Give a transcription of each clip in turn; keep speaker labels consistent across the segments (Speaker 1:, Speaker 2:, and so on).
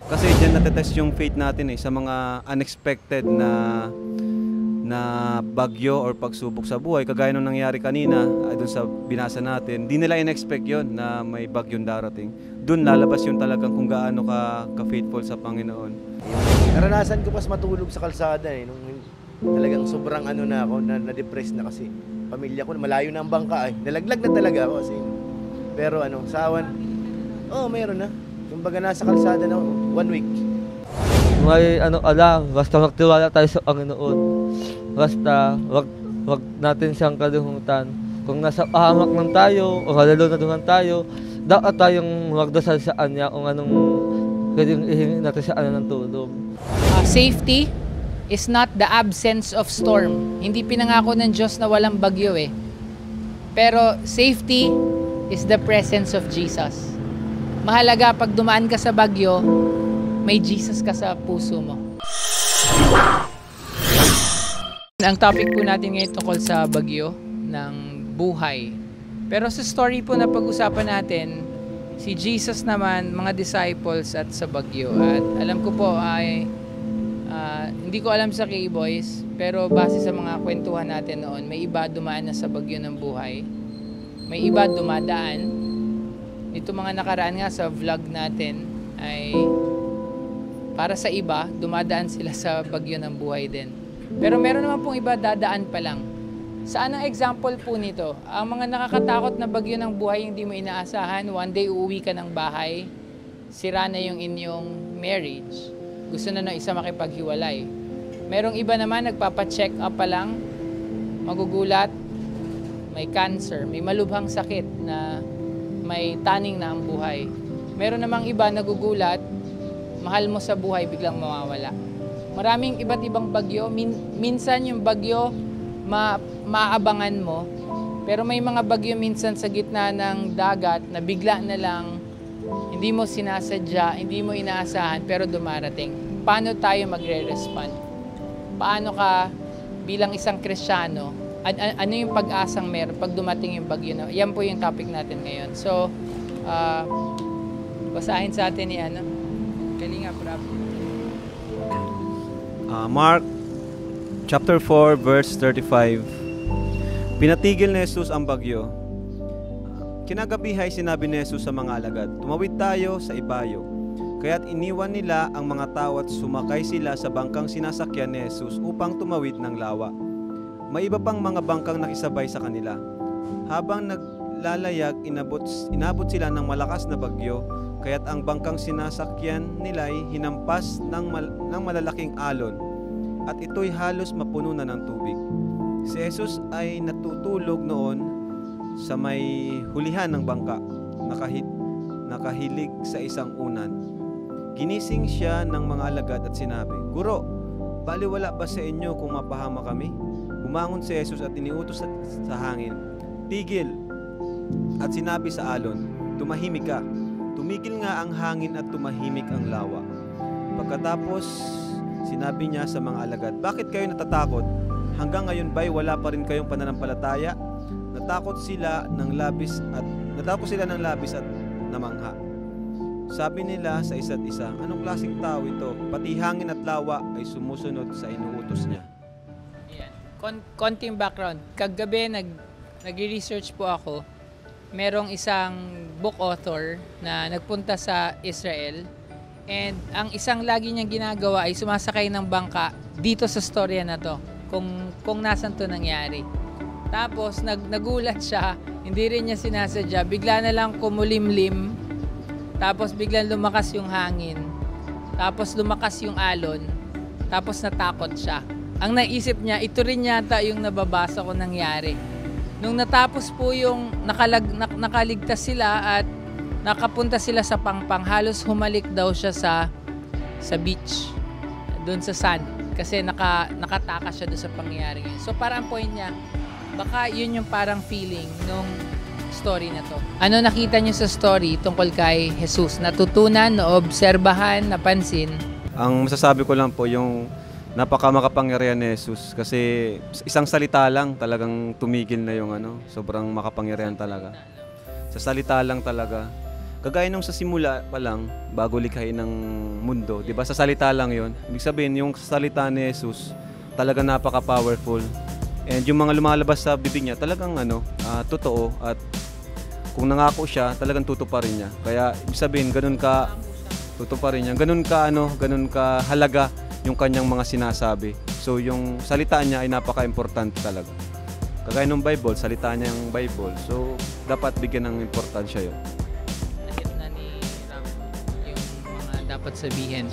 Speaker 1: Kasi diyan natetest yung faith natin sa mga unexpected na bagyo or pagsubok sa buhay. Kagaya nung nangyari kanina, doon sa binasa natin, di nila in-expect yun na may bagyong darating. Doon lalabas yung talagang kung gaano ka-faithful sa Panginoon.
Speaker 2: Naranasan ko pas matulog sa kalsada nung talagang sobrang na ako, na-depress na kasi pamilya ko, malayo na ang bangka nalaglag na talaga ako kasi. Pero sa awan, meron na. Kumbaga nasa kalsada na 1 week.
Speaker 3: May basta magtiwala tayo sa Panginoon. Basta wag natin siyang kalimutan. Kung nasa pahamak lang tayo o kalulunod tayo, dapat tayong magdasal sa Kanya kung anong pwedeng ihingi natin sa Kanya ng tulong.
Speaker 4: Safety is not the absence of storm. Hindi pinangako ng Diyos na walang bagyo Pero safety is the presence of Jesus. Mahalaga pag dumaan ka sa bagyo, may Jesus ka sa puso mo. Ang topic po natin ngayon tungkol sa bagyo ng buhay. Pero sa story po na pag-usapan natin, si Jesus naman, mga disciples at sa bagyo. At alam ko po ay, hindi ko alam sa K-Boys, pero base sa mga kwentuhan natin noon, may iba dumaan na sa bagyo ng buhay. May iba dumadaan. Ito mga nakaraan nga sa vlog natin ay para sa iba, dumadaan sila sa bagyo ng buhay din. Pero meron naman pong iba dadaan pa lang. Saan ang example po nito? Ang mga nakakatakot na bagyo ng buhay hindi mo inaasahan, one day uuwi ka ng bahay, sira na yung inyong marriage, gusto na ng isa makipaghiwalay. Merong iba naman nagpapa-check up pa lang, magugulat, may cancer, may malubhang sakit na may taning na ang buhay. Meron namang iba nagugulat, mahal mo sa buhay biglang mawawala. Maraming iba't ibang bagyo. Minsan yung bagyo maabangan mo, pero may mga bagyo minsan sa gitna ng dagat na bigla na lang, hindi mo sinasadya, hindi mo inaasahan, pero dumarating. Paano tayo magre-respond? Paano ka bilang isang Kristiyano? Ano yung pag-asang meron pag dumating yung bagyo na? Yan po yung topic natin ngayon. So, basahin sa atin ni Kalinga Prab.
Speaker 1: Mark chapter 4 verse 35. Pinatigil ni Jesus ang bagyo. Kinagabihay sinabi ni Jesus sa mga alagad, tumawid tayo sa ibayo. Kaya't iniwan nila ang mga tao at sumakay sila sa bangkang sinasakyan ni Jesus upang tumawid ng lawa. May iba pang mga bangkang nakisabay sa kanila. Habang naglalayag, inabot sila ng malakas na bagyo, kaya't ang bangkang sinasakyan nila ay hinampas ng malalaking alon, at ito'y halos mapuno na ng tubig. Si Jesus ay natutulog noon sa may hulihan ng bangka, nakahilig sa isang unan. Ginising siya ng mga alagad at sinabi, Guro, baliwala ba sa inyo kung mapahama kami? Bumangon si Jesus at iniutos sa hangin, Tigil! At sinabi sa alon, Tumahimik ka. Tumigil nga ang hangin at tumahimik ang lawa. Pagkatapos, sinabi niya sa mga alagad, Bakit kayo natatakot? Hanggang ngayon ba'y wala pa rin kayong pananampalataya? Natakot sila ng labis at namangha. Sabi nila sa isa't isa, Anong klaseng tao ito? Pati hangin at lawa ay sumusunod sa inuutos niya.
Speaker 4: Konting background. Kagabi nag-research po ako. Merong isang book author na nagpunta sa Israel, and ang isang lagi niyang ginagawa ay sumasakay ng bangka dito sa storya na to, kung nasan to nangyari. Tapos nagulat siya, hindi rin niya sinasadya, bigla na lang kumulimlim, tapos biglang lumakas yung hangin, tapos lumakas yung alon, tapos natakot siya. Ang naisip niya, ito rin yata yung nababasa ko nangyari. Nung natapos po yung nakaligtas sila at nakapunta sila sa pangpang, halos humalik daw siya sa beach, doon sa sand, kasi nakatakas siya doon sa pangyayari ngayon. So parang point niya, baka yun yung parang feeling nung story na to. Ano nakita niyo sa story tungkol kay Jesus? Natutunan, naobserbahan, napansin?
Speaker 1: Ang masasabi ko lang po yung napakamakapangyarihan ni Jesus, kasi isang salita lang talagang tumigil na yung sobrang makapangyarihan talaga. Sa salita lang talaga. Kagaya nung sa simula pa lang, bago likhain ng mundo, di ba? Sa salita lang yon. Ibig sabihin, yung salita ni Jesus, talaga napaka-powerful. And yung mga lumalabas sa bibig niya, talagang totoo. At kung nangako siya, talagang tutuparin niya. Kaya, ibig sabihin, ganun ka, tutuparin niya. Ganun ka halaga yung kanyang mga sinasabi. So, yung salita niya ay napaka-importante talaga. Kagaya ng Bible, salita niya yung Bible. So, dapat bigyan ng importansya yun.
Speaker 4: Dapat sabihin.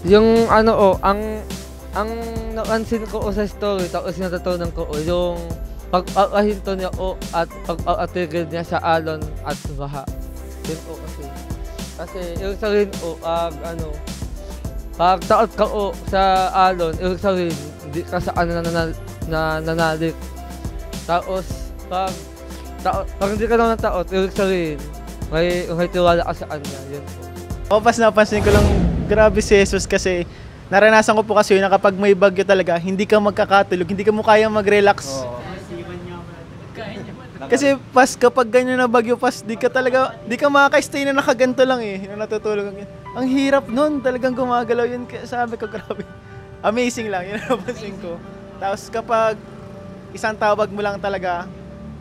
Speaker 3: Yung ang napansin ko sa story, tapos natutunan ko yung pag-ahinto niya at pag-atigil niya sa alon at baha. Yun kasi yung sabihin pag taot ka sa alon, yung sabihin, hindi ka sa nanalik. Tapos, pag hindi ka naman taot, yung sabihin, may tiwala ka sa kanya. Yun po.
Speaker 5: Napansin ko lang, grabe si Jesus kasi naranasan ko po kasi yun na kapag may bagyo talaga, hindi ka magkakatulog, hindi ka mo kayang mag-relax. Kasi kapag ganyan na bagyo, di ka makaka-stay na nakaganto lang na natutulog. Ang hirap nun, talagang gumagalaw yun. Sabi ko, grabe, amazing lang, yun napansin ko. Tapos kapag isang tawag mo lang talaga,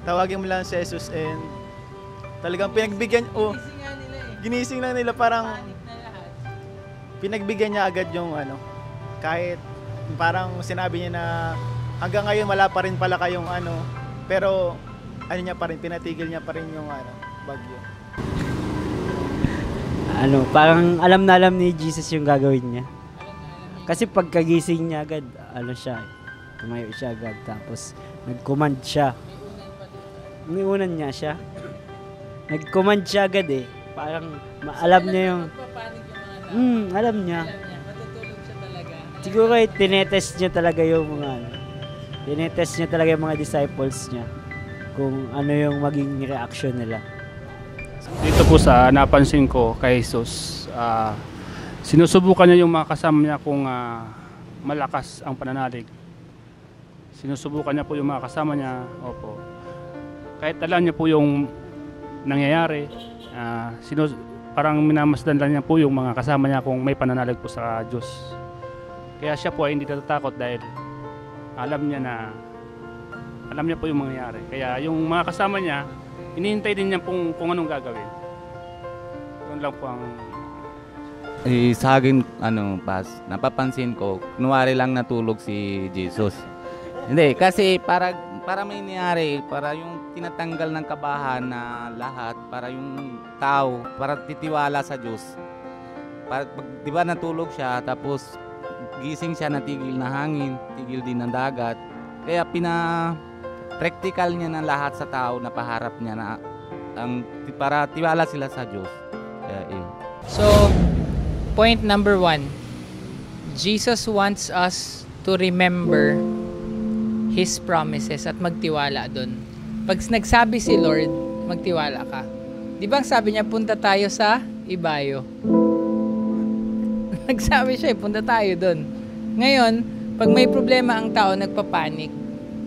Speaker 5: tawagin mo lang si Jesus and talagang pinagbigyan, ginising lang nila, parang pinagbigyan niya agad yung kahit parang sinabi niya na hanggang ngayon wala pa rin pala kayong pero niya pa rin, pinatigil niya pa rin yung bagyo.
Speaker 6: Parang alam na alam ni Jesus yung gagawin niya. Kasi pagkagising niya agad, tumayo siya agad, tapos nag-command siya. Iniunan niya siya. Nag-command siya agad Parang alam niya yung... alam niya.
Speaker 4: Matutulog siya talaga.
Speaker 6: Siguro tinetest niya talaga yung tinetest niya talaga yung mga disciples niya. Kung ano yung maging reaction nila.
Speaker 7: Dito po sa napansin ko kay Jesus, sinusubukan niya yung mga kasama niya kung malakas ang pananalig. Sinusubukan niya po yung mga kasama niya. Opo. Kahit alam niya po yung nangyayari, parang minamasdan lang niya po yung mga kasama niya kung may pananalig po sa Diyos. Kaya siya po ay hindi natatakot dahil alam niya po yung mangyayari. Kaya yung mga kasama niya, hinihintay din niya kung anong gagawin. Yun lang po ang...
Speaker 8: Sa akin, napapansin ko, kunwari lang natulog si Jesus. Hindi, kasi para may nangyari, para yung tinatanggal ng kabahan na lahat, para yung tao, para titiwala sa Diyos. Di ba natulog siya, tapos gising siya, natigil na hangin, tigil din ng dagat. Kaya practical niya na lahat sa tao na paharap niya na para tiwala sila sa Diyos.
Speaker 4: So, point number 1. Jesus wants us to remember His promises at magtiwala doon. Pag nagsabi si Lord, magtiwala ka. Di ba ang sabi niya, punta tayo sa Ibayo? Nagsabi siya, punta tayo doon. Ngayon, pag may problema ang tao, nagpapanik.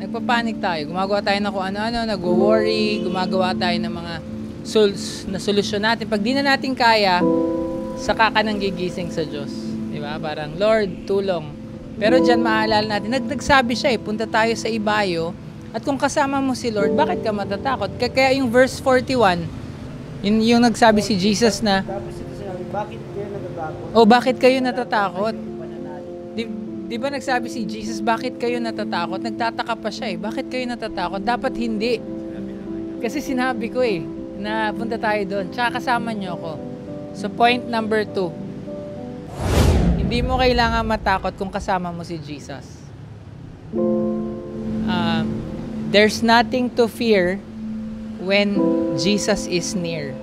Speaker 4: Nagpapanik tayo. Gumagawa tayo ng kung ano-ano, nag-worry, gumagawa tayo ng mga solusyon natin. Pag di na natin kaya, saka ka nang gigising sa Diyos. Di ba? Parang, Lord, tulong. Pero dyan maalala natin, nagsabi siya punta tayo sa Ibayo. At kung kasama mo si Lord, bakit ka matatakot? Kaya yung verse 41, yung nagsabi si Jesus na,
Speaker 6: bakit kayo natatakot?
Speaker 4: bakit kayo natatakot? Di ba nagsabi si Jesus, bakit kayo natatakot? Nagtataka pa siya bakit kayo natatakot? Dapat hindi. Kasi sinabi ko na punta tayo doon. Tsaka kasama niyo ako. So point number 2, hindi mo kailangan matakot kung kasama mo si Jesus. There's nothing to fear when Jesus is near.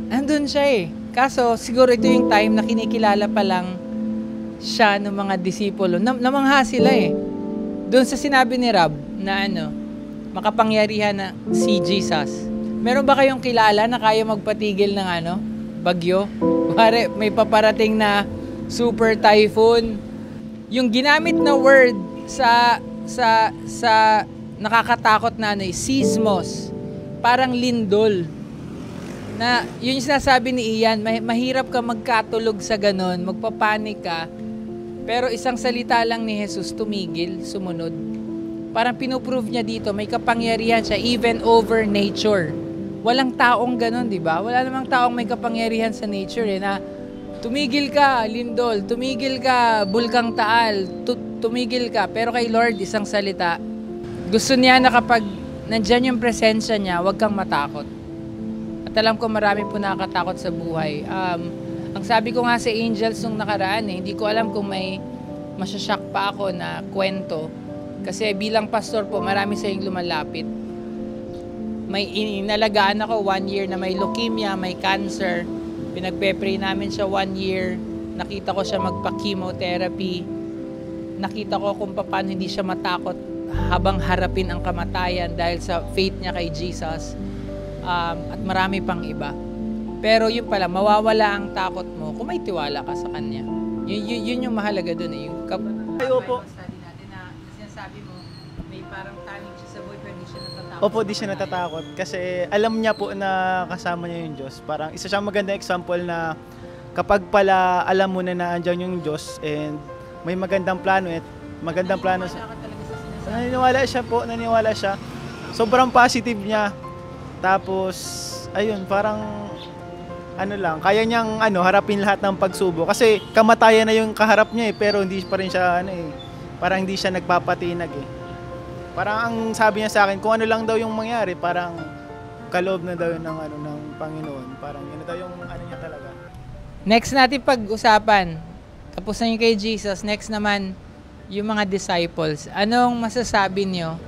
Speaker 4: Andun siya Kaso siguro ito yung time na kinikilala pa lang siya ng mga disipulo. Namangha sila Doon sa sinabi ni Rab na makapangyarihan na si Jesus. Meron ba kayong kilala na kaya magpatigil ng bagyo? Pare, may paparating na super typhoon. Yung ginamit na word sa nakakatakot na seismos, parang lindol. Na yun yung sinasabi ni Ian, mahirap ka magkatulog sa ganun, magpapanik ka. Pero isang salita lang ni Jesus, tumigil, sumunod. Parang pinuprove niya dito, may kapangyarihan siya even over nature. Walang taong ganun, di ba? Wala namang taong may kapangyarihan sa nature na tumigil ka, lindol, tumigil ka, bulkang taal, tumigil ka. Pero kay Lord, isang salita, gusto niya na kapag nandyan yung presensya niya, huwag kang matakot. At alam ko marami po nakakatakot sa buhay. Ang sabi ko nga sa Angels nung nakaraan, hindi ko alam kung may masyashock pa ako na kwento. Kasi bilang pastor po, marami sa yung lumalapit. May inalagaan ako 1 year na may leukemia, may cancer. Pinagpe-pray namin siya 1 year. Nakita ko siya magpa-chemotherapy. Nakita ko kung paano hindi siya matakot habang harapin ang kamatayan dahil sa faith niya kay Jesus. At marami pang iba. Pero yun pala, mawawala ang takot mo kung may tiwala ka sa Kanya. Yun yung mahalaga dun eh. Yung
Speaker 5: Ayo po.
Speaker 4: study natin na sinasabi mo, may parang taning siya sa buhay pero di siya natatakot.
Speaker 5: Opo, di siya natatakot. Kasi alam niya po na kasama niya yung Diyos. Parang isa siyang magandang example na kapag pala alam mo na andyan yung Diyos and may magandang plano at magandang plano sa... Naniniwala siya. Sobrang positive niya. Tapos, ayun, parang kaya niyang harapin lahat ng pagsubok. Kasi kamatayan na yung kaharap niya pero hindi pa rin siya, parang hindi siya nagpapatinag eh. Parang ang sabi niya sa akin, kung ano lang daw yung mangyari, parang kaloob na daw yun ng Panginoon. Parang yun daw yung niya talaga.
Speaker 4: Next natin pag-usapan, tapos na yung kay Jesus, next naman, yung mga disciples. Anong masasabi niyo?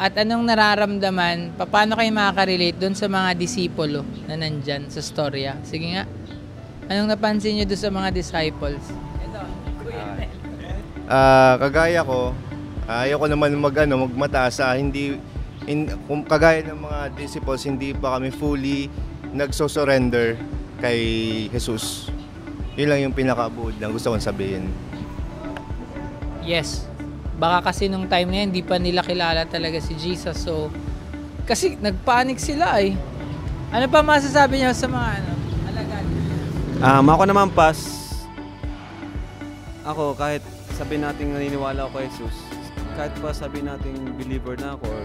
Speaker 4: At anong nararamdaman, paano kayo makaka-relate doon sa mga disipulo na nandyan sa storya? Sige nga. Anong napansin nyo doon sa mga disciples? Ito, Kuya.
Speaker 2: Kagaya ko, ayoko naman magmataas. Kung kagaya ng mga disciples, hindi pa kami fully nagso-surrender kay Jesus. Yun lang yung pinakabuod lang gusto kong sabihin.
Speaker 4: Yes. Baka kasi nung time na yan, hindi pa nila kilala talaga si Jesus. So, kasi nagpanik sila eh. Ano pa masasabi niyo sa mga alagad?
Speaker 1: Ako naman, Pas. Ako, kahit sabihin natin naniniwala ako kay Jesus, kahit pa sabihin natin believer na ako or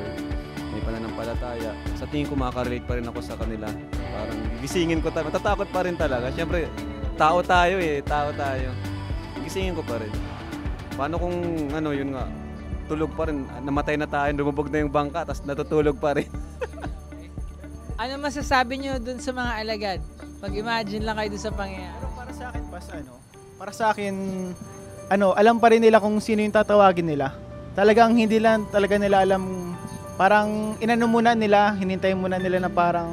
Speaker 1: may pananampalataya, sa tingin ko makaka-relate pa rin ako sa kanila. Parang gisingin ko tayo. Matatakot pa rin talaga. Siyempre, tao tayo. Gisingin ko pa rin. Paano kung yun nga, tulog pa rin, namatay na tayo, lumubog na yung bangka, tapos natutulog pa rin.
Speaker 4: Ano masasabi nyo dun sa mga alagad? Mag-imagine lang kayo dun sa pangyayari.
Speaker 5: Pero para sa akin, para sa akin, alam pa rin nila kung sino yung tatawagin nila. Talagang hindi lang talaga nila alam, parang hinintay muna nila na parang,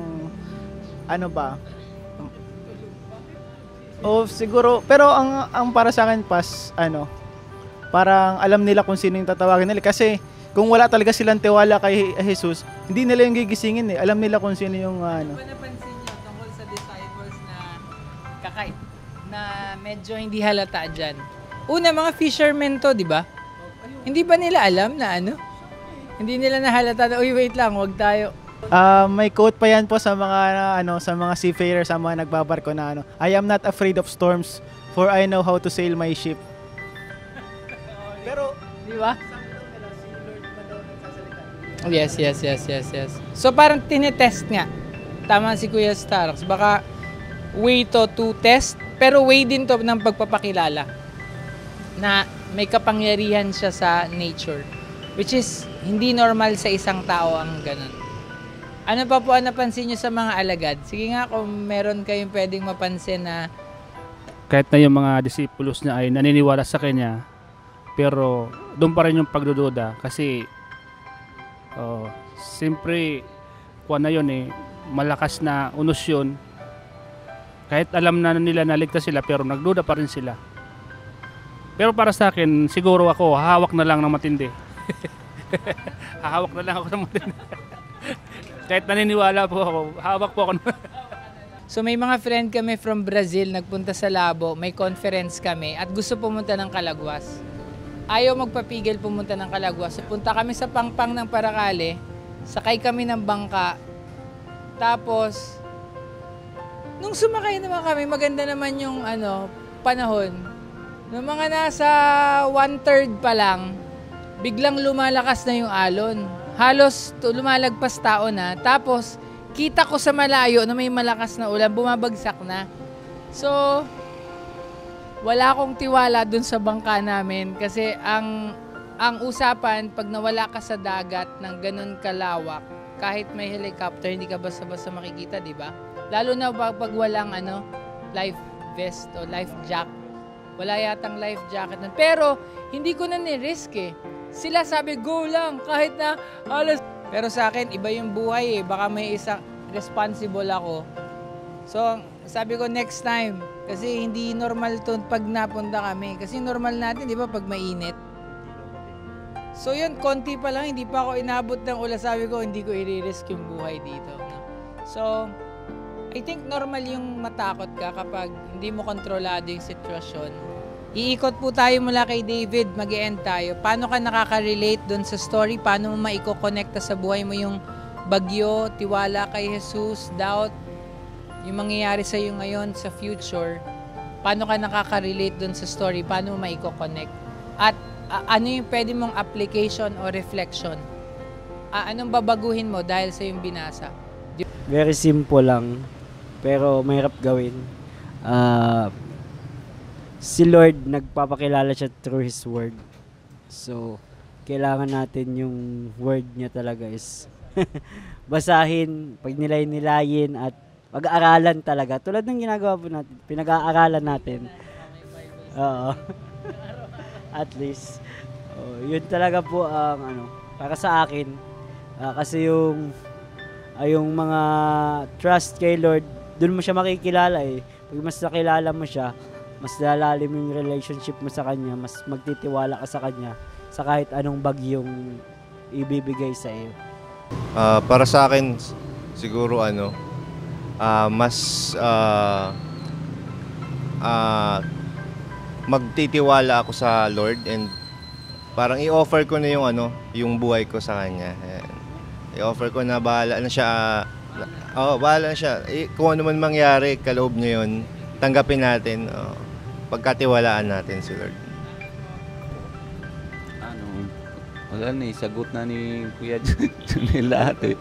Speaker 5: siguro, pero ang para sa akin, Pas, parang alam nila kung sino yung tatawagin nila. Kasi kung wala talaga silang tiwala kay Jesus, hindi nila yung gigisingin eh. Alam nila kung sino yung
Speaker 4: Ano ba napansin nyo tungkol sa disciples na medyo hindi halata dyan? Una, mga fishermen to, di ba? Hindi ba nila alam na Hindi nila nahalata na, wait lang, wag tayo.
Speaker 5: May quote pa yan po sa mga sa mga seafarers, sa mga nagbabarko na I am not afraid of storms, for I know how to sail my ship. Pero,
Speaker 4: di ba? Yes. So parang tinetest nga. Tama si Kuya Starks. Baka way to test, pero way din to ng pagpapakilala na may kapangyarihan siya sa nature. Which is, hindi normal sa isang tao ang ganun. Ano pa po ang napansin nyo sa mga alagad? Sige nga, kung meron kayong pwedeng mapansin na
Speaker 7: Kahit na yung mga disipulos niya ay naniniwala sa kanya, pero doon pa rin yung pagdududa kasi siyempre malakas na unos yun. Kahit alam na nila na ligtas sila pero nagduda pa rin sila. Pero para sa akin, siguro ako hahawak na lang ng matindi. Hahawak na lang ako ng matindi. Kahit naniniwala po ako, hawak po ako.
Speaker 4: So may mga friend kami from Brazil, nagpunta sa Labo, may conference kami at gusto pumunta ng Calaguas. Ayaw magpapigil pumunta ng Calaguas. So, punta kami sa Pangpang ng Paracale, sakay kami ng bangka, tapos nung sumakay naman kami, maganda naman yung panahon. Nung mga nasa 1/3 pa lang, biglang lumalakas na yung alon. Halos lumalagpas tao na. Tapos, kita ko sa malayo na may malakas na ulan, bumabagsak na. So, wala akong tiwala dun sa bangka namin kasi ang usapan, pag nawala ka sa dagat ng ganun kalawak, kahit may helicopter, hindi ka basta-basta makikita, di ba? Lalo na pag walang life vest o life jacket. Wala yatang life jacket nun. Pero, hindi ko na ni-risk eh. Sila sabi, go lang, kahit na alas. Pero sa akin, iba yung buhay eh. Baka may isang responsible ako. So, sabi ko next time. Kasi hindi normal to pag napunta kami. Kasi normal natin, di ba, pag mainit. So yun, konti pa lang, hindi pa ako inabot ng ulan. Sabi ko, hindi ko i-risk yung buhay dito. So, I think normal yung matakot ka kapag hindi mo kontrolado yung sitwasyon. Iikot po tayo mula kay David, mag-e-end tayo. Paano ka nakaka-relate doon sa story? Paano mo maiko-connecta sa buhay mo yung bagyo, tiwala kay Jesus, doubt, yung mangyayari sa iyo ngayon sa future? Paano ka nakaka-relate doon sa story? Paano mo maiko-connect? At ano yung pwede mong application o reflection? Anong babaguhin mo dahil sa yung binasa?
Speaker 6: Very simple lang, pero mahirap gawin. Si Lord, nagpapakilala siya through His Word. So, kailangan natin yung Word niya talaga is basahin, pag nilay-nilayin at pag-aaralan talaga. Tulad ng ginagawa po natin, pinag-aaralan natin. Oo. At least, yun talaga po ang para sa akin. Kasi yung mga trust kay Lord, dun mo siya makikilala eh. Pag mas nakilala mo siya, mas lalalim yung relationship mo sa Kanya, mas magtitiwala ka sa Kanya sa kahit anong bagyong ibibigay sa iyo.
Speaker 9: Para sa akin, siguro mas magtitiwala ako sa Lord and parang i-offer ko na yung buhay ko sa Kanya. I-offer ko na bahala na siya. Bahala na siya. Kung ano man mangyari, kaloob niya yun, tanggapin natin. Pagkatiwalaan natin si Lord.
Speaker 8: Wala na, sagot na ni Kuya John lahat eh.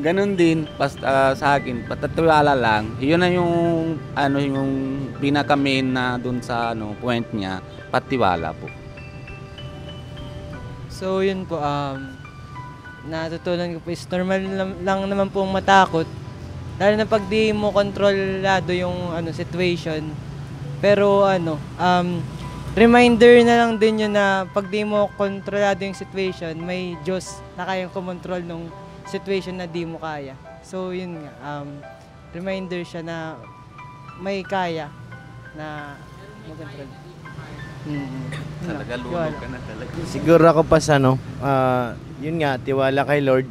Speaker 8: Ganon din, basta sa akin, patatiwala lang. Yun na yung pinaka-main na dun sa point niya, patiwala po.
Speaker 10: So yun po, natutunan ko po is normal lang naman pong matakot. Lalo na pag di mo kontrolado yung situation. Pero reminder na lang din yun na pag di mo kontrolado yung situation, may Diyos na kayang kumontrol ng situation na di mo kaya. So yun nga, reminder siya na may kaya na mag-control.
Speaker 8: Talaga lulog ka na talaga.
Speaker 2: Siguro ako pa sa yun nga, tiwala kay Lord.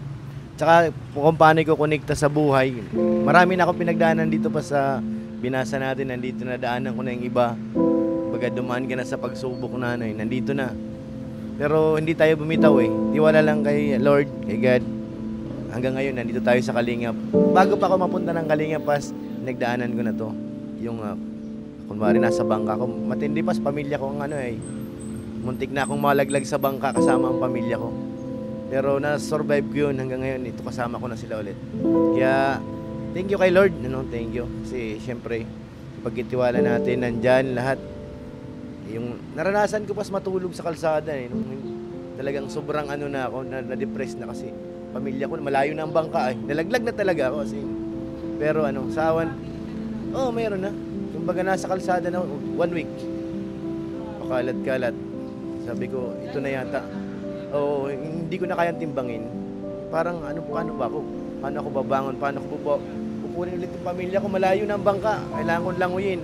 Speaker 2: Tsaka kung paano i-connecta sa buhay. Marami na akong pinagdaanan dito pa sa binasa natin. Nandito na daanan ko na yung iba. Baga dumaan ka na sa pagsubok na nandito na. Pero hindi tayo bumitaw eh. Tiwala lang kay Lord, kay God. Hanggang ngayon, nandito tayo sa Kalingap. Bago pa ako mapunta ng Kalingap, nagdaanan ko na to. Yung, kunwari nasa bangka ko. Matindi pas, pamilya ko ang muntik na akong malaglag sa bangka kasama ang pamilya ko. Pero na-survive ko yun hanggang ngayon. Ito kasama ko na sila ulit. Kaya, thank you kay Lord. Thank you. Kasi, syempre, pagkitiwala natin, nandyan lahat. Yung naranasan ko pas matulog sa kalsada talagang sobrang na ako, na-depress na kasi pamilya ko, malayo na ang bangka nalaglag na talaga ako kasi. Pero sa awan, meron na. Kumbaga nasa kalsada na 1 week. Pakalat-kalat. Sabi ko, ito na yata. Hindi ko na kayang timbangin. Parang paano ba ako? Paano ako babangon? Paano ako kukunin ulit yung pamilya ko? Malayo na ang bangka. Kailangan kong languyin.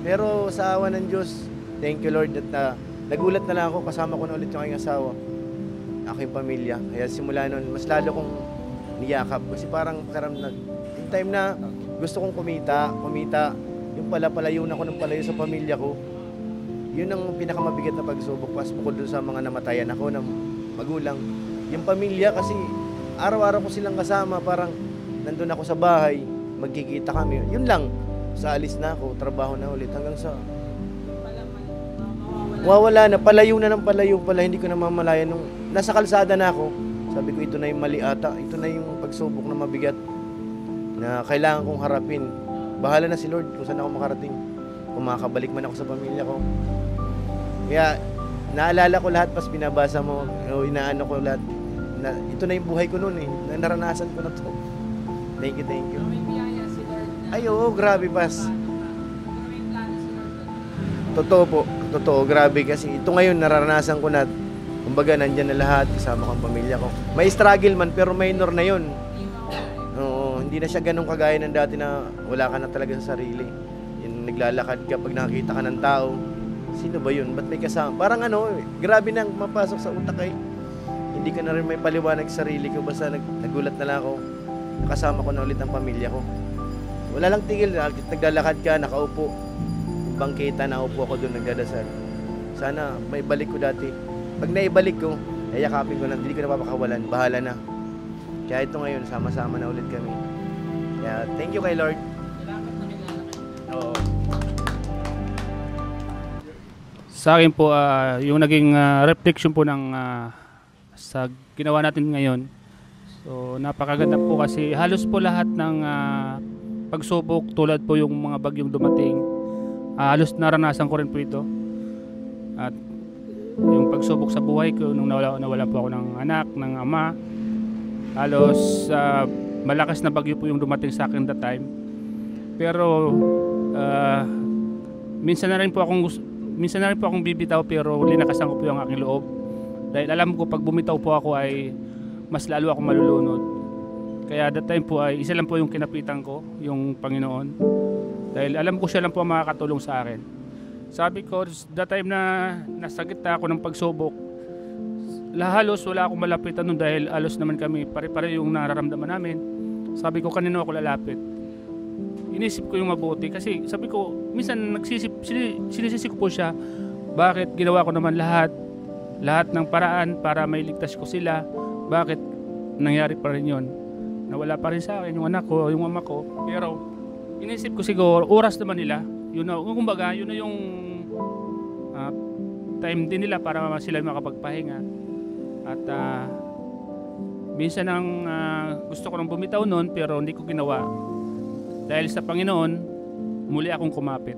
Speaker 2: Pero sa awa ng Diyos, thank you Lord at nagulat na lang ako. Kasama ko na ulit yung aking asawa. Aking pamilya. Kaya simula nun, mas lalo kong niyakap. Kasi parang yung time na gusto kong kumita. Yung palayo na ako ng palayo sa pamilya ko. Yun ang pinakamabigat na pagsubok. Pas bukod doon sa mga namatayan ako ng magulang. Yung pamilya kasi araw-araw ko silang kasama. Parang nandun ako sa bahay. magkikita kami. Yun lang. Sa alis na ako, trabaho na ulit hanggang sa wawala na, palayo na ng palayo pala, hindi ko na mamalayan. Nung nasa kalsada na ako, sabi ko ito na yung mali ata, ito na yung pagsubok na mabigat na kailangan kong harapin. Bahala na si Lord kung saan ako makarating, kung makakabalik man ako sa pamilya ko. Kaya naalala ko lahat, pas binabasa mo, o inaano ko lahat, na ito na yung buhay ko noon na naranasan ko na to. Thank you, thank you. Ay, oo, grabe pas. Totoo po, totoo, grabe kasi ito ngayon nararanasan ko na, kumbaga nandyan na lahat, kasama ko ang pamilya ko. May struggle man pero minor na yun. Oo, hindi na siya ganun kagaya ng dati na wala ka na talaga sa sarili. Yung naglalakad ka pag nakakita ka ng tao, sino ba yun? Ba't may kasama? Parang grabe nang mapasok sa utak eh. Hindi ka na rin may paliwanag sa sarili ko, basta nagulat na lang ako, kasama ko na ulit ang pamilya ko. Wala lang tigil, naglalakad ka, nakaupo. Bangkita, naupo ako doon nagdadasal. Sana may balik ko dati. Pag naibalik ko, ayakapin ko na, hindi ko napapakawalan, bahala na. Kaya ito ngayon, sama-sama na ulit kami. Kaya thank you kay Lord. Oo.
Speaker 7: Sa akin po, yung naging reflection po ng sa ginawa natin ngayon. So napakaganda po kasi halos po lahat ng pagsubok tulad po yung mga bagyong dumating. Halos naranasan ko rin po ito. At yung pagsubok sa buhay ko nung nawala po ako ng anak, ng ama. Halos malakas na bagyo po yung dumating sa akin that time. Pero minsan na rin po akong bibitaw pero linakasan ko po yung aking loob. Dahil alam ko pag bumitaw po ako ay mas lalo ako malulunod. Kaya that time po ay isa lang po yung kinapitan ko, yung Panginoon. Dahil alam ko siya lang po ang makakatulong sa akin. Sabi ko, that time na nasa gitna ako ng pagsubok, halos wala akong malapitan nun dahil halos naman kami, pare-pare yung nararamdaman namin. Sabi ko, kanino ako lalapit? Inisip ko yung mabuti kasi sabi ko, minsan sinisisi ko po siya, bakit ginawa ko naman lahat ng paraan para mailigtas ko sila, bakit nangyari pa rin yun? Nawala pa rin sa akin yung anak ko, yung mama ko, pero inisip ko siguro, oras naman nila, kumbaga, yun na yung time din nila para sila makapagpahinga. At minsan gusto ko nang bumitaw noon pero hindi ko ginawa. Dahil sa Panginoon, muli akong kumapit.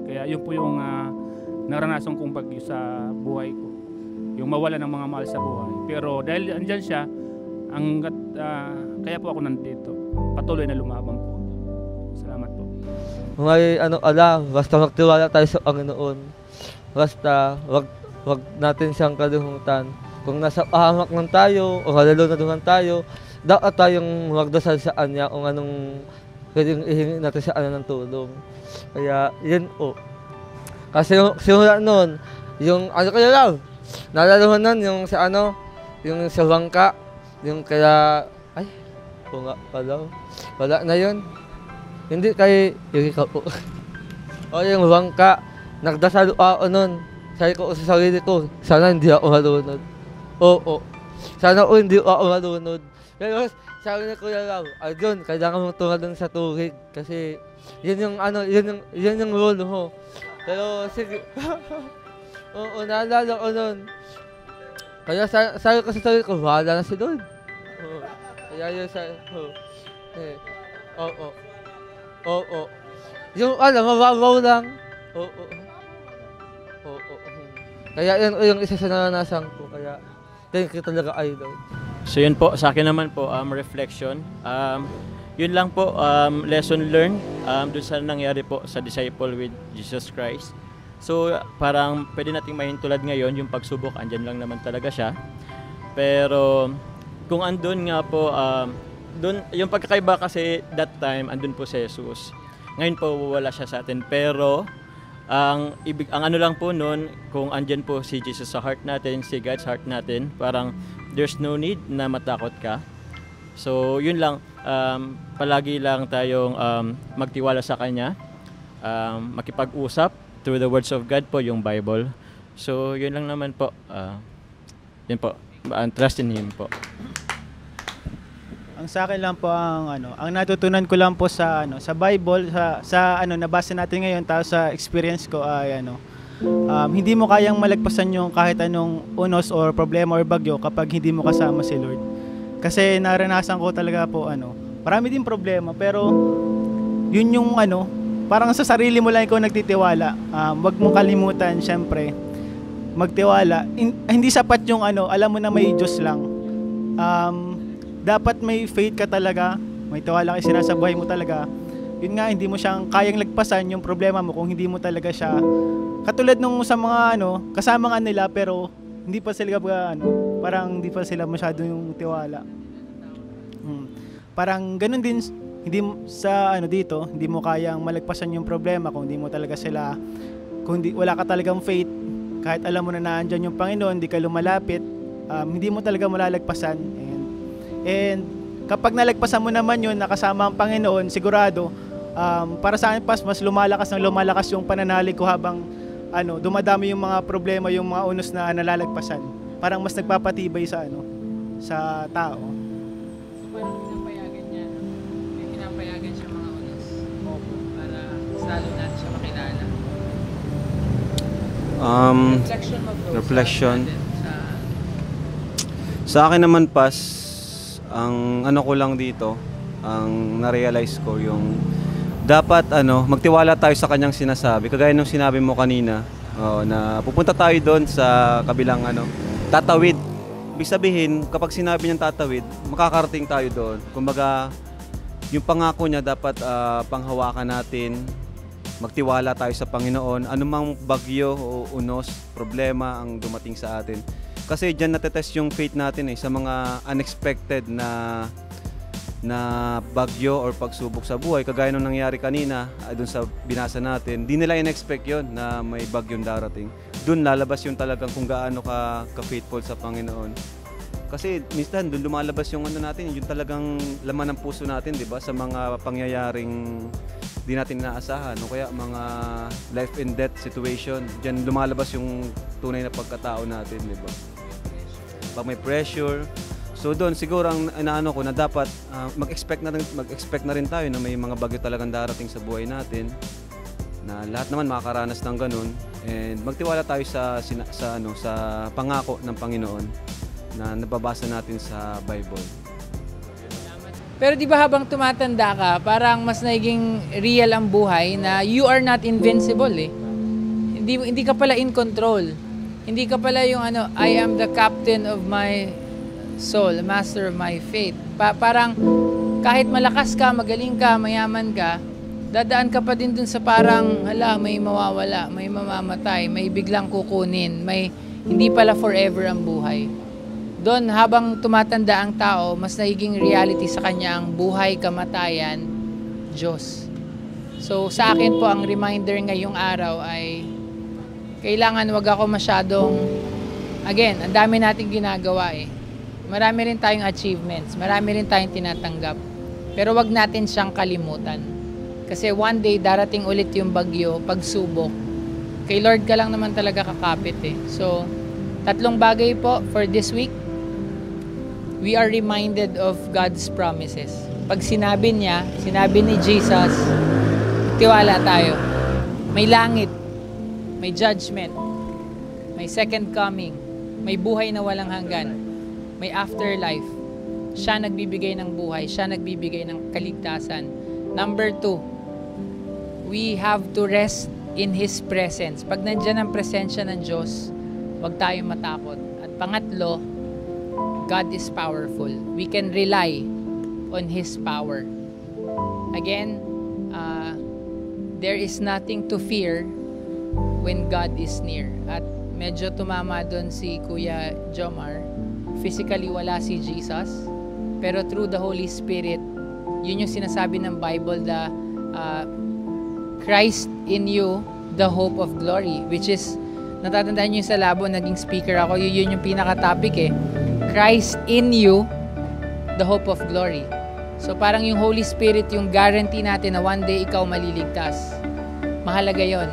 Speaker 7: Kaya yun po yung naranasan kong bagyo sa buhay ko. Yung mawala ng mga mahal sa buhay. Pero dahil andyan siya, kaya po ako nandito. Patuloy na lumaban po. Salamat po.
Speaker 3: May basta magtiwala tayo sa Panginoon. Basta wag natin siyang kalimutan. Kung nasa pahamak lang tayo o kalulunaduhan tayo, dapat tayong magdasal sa Kanya kung anong pwedeng ihingi natin sa Kanya ng tulong. Kaya yun po. Kasi simula nun, yung kaya lang, naalala mo nun yung yung sa bangka, yung kaya, wala na yun. Hindi kay Erika po. O yung bangka, nagdasalo ako nun. Sabi ko sa sarili ko, sana hindi ako malunod. Oo. Sana hindi ako malunod. Pero sabi ni Kuya Lau, Arjon, kailangan mong tumalon sa tubig. Kasi yun yung role mo. Pero sige. Oo, naalala ko nun. Kaya sabi ko sa sarili ko, bahala na si Lord. Oo. Kaya yun sabi ko. Oo. Yung mababaw lang. Oo. Kaya yun yung isa sa naranasan ko. Kaya thank you talaga, Idol.
Speaker 11: So yun po, sa akin naman po, reflection. Yun lang po, lesson learned dun sa nangyari po sa disciple with Jesus Christ. So parang pwede nating mahintulad ngayon, yung pagsubok, andyan lang naman talaga siya. Pero kung andun nga po, dun, yung pagkakaiba kasi that time, andun po si Jesus. Ngayon po, wala siya sa atin. Pero ang ano lang po nun, kung andyan po si Jesus sa heart natin, si God's heart natin, parang there's no need na matakot ka. So yun lang, palagi lang tayong magtiwala sa Kanya, makipag-usap through the words of God po, yung Bible. So yun lang naman po, yun po, trust in Him po.
Speaker 5: Ang sa akin lang po ang natutunan ko lang po sa sa Bible, sa nabasa natin ngayon, tapos sa experience ko ay hindi mo kayang malagpasan yung kahit anong unos or problema or bagyo kapag hindi mo kasama si Lord. Kasi naranasan ko talaga po marami din problema, pero yun yung parang sa sarili mo lang ikaw nagtitiwala. Wag mong kalimutan syempre magtiwala. Hindi sapat yung alam mo na may Diyos lang. Dapat may faith ka talaga, may tiwala ka sa buhay mo talaga. Yun nga, hindi mo siyang kayang lagpasan yung problema mo kung hindi mo talaga siya katulad nung sa mga kasama nga nila, pero hindi pa sila parang hindi pa sila masyado yung tiwala. Parang ganun din hindi sa dito, hindi mo kayang malagpasan yung problema kung hindi mo talaga kung wala ka talagang faith. Kahit alam mo na naandyan yung Panginoon, hindi ka lumalapit, hindi mo talaga malalagpasan. And kapag nalagpasan mo naman yun, nakasama ang Panginoon, sigurado, para sa akin mas lumalakas yung pananalig ko habang dumadami yung mga problema, yung mga unos na nalalagpasan. Parang mas nagpapatibay sa tao.
Speaker 4: So parang pinapayagan niya, pinapayagan siya mga unos para lalo natin siya makilala.
Speaker 1: Reflection. Sa akin naman ang ko lang dito, ang na-realize ko yung dapat magtiwala tayo sa kanyang sinasabi. Kagaya nung sinabi mo kanina, na pupunta tayo doon sa kabilang tatawid. Ibig sabihin, kapag sinabi niyang tatawid, makakarating tayo doon. Kumbaga, yung pangako niya dapat panghawakan natin. Magtiwala tayo sa Panginoon. Anumang bagyo o unos, problema ang dumating sa atin. Kasi diyan natetest yung faith natin sa mga unexpected na bagyo or pagsubok sa buhay. Kagaya nung nangyari kanina, doon sa binasa natin, di nila in-expect yun na may bagyong darating. Doon lalabas yung talagang kung gaano ka-faithful sa Panginoon. Kasi minsan doon lumalabas yung natin, yung talagang laman ng puso natin, di ba? Sa mga pangyayaring di natin inaasahan, o kaya mga life and death situation, diyan lumalabas yung tunay na pagkatao natin, di ba? Pag may pressure, so doon siguro ang inaano ko na dapat mag-expect na rin tayo na may mga bagyo talagang darating sa buhay natin, na lahat naman makakaranas ng ganun, and magtiwala tayo sa pangako ng Panginoon na nababasa natin sa Bible.
Speaker 4: Pero di ba habang tumatanda ka, parang mas naging real ang buhay na you are not invincible Hindi ka pala in control. Hindi ka pala yung I am the captain of my soul, master of my fate. Parang kahit malakas ka, magaling ka, mayaman ka, dadaan ka pa din dun sa parang may mawawala, may mamamatay, may biglang kukunin, may hindi pala forever ang buhay. Doon, habang tumatanda ang tao, mas nagiging reality sa kanya ang buhay, kamatayan, Diyos. So, sa akin po, ang reminder ngayong araw ay kailangan wag ako masyadong, again, ang dami nating ginagawa Marami rin tayong achievements, marami rin tayong tinatanggap. Pero wag natin siyang kalimutan. Kasi one day, darating ulit yung bagyo, pagsubok. Kay Lord ka lang naman talaga kakapit So, 3 bagay po for this week. We are reminded of God's promises. Pag sinabi niya, sinabi ni Jesus, tiwala tayo. May langit, may judgment, may second coming, may buhay na walang hanggan, may afterlife. Siya nagbibigay ng buhay, siya nagbibigay ng kaligtasan. Number 2, we have to rest in His presence. Pag nandyan ang presensya ng Diyos, huwag tayong matakot. At pangatlo, God is powerful. We can rely on His power. Again, there is nothing to fear when God is near. At medyo tumama doon si Kuya Jomar. Physically wala si Jesus, pero through the Holy Spirit, yun yung sinasabi ng Bible, the Christ in you, the hope of glory, which is, natatandaan nyo yung sa labo, naging speaker ako, yun yung pinaka-topic Christ in you, the hope of glory. So parang yung Holy Spirit, yung guarantee natin na one day ikaw maliligtas. Mahalaga yon.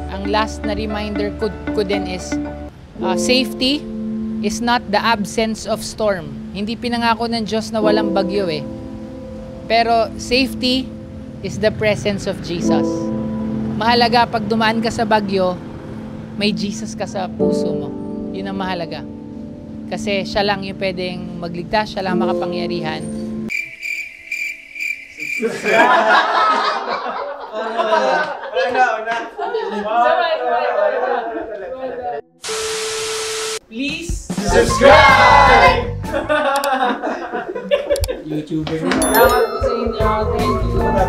Speaker 4: Ang last na reminder ko din is, safety is not the absence of storm. Hindi pinangako ng Diyos na walang bagyo eh. Pero safety is the presence of Jesus. Mahalaga pag dumaan ka sa bagyo, may Jesus ka sa puso mo. Yun ang mahalaga. Kasi siya lang yung pwedeng magligtas, siya lang makapangyarihan. Please subscribe! YouTuber. Salamat po sa inyo. Thank you.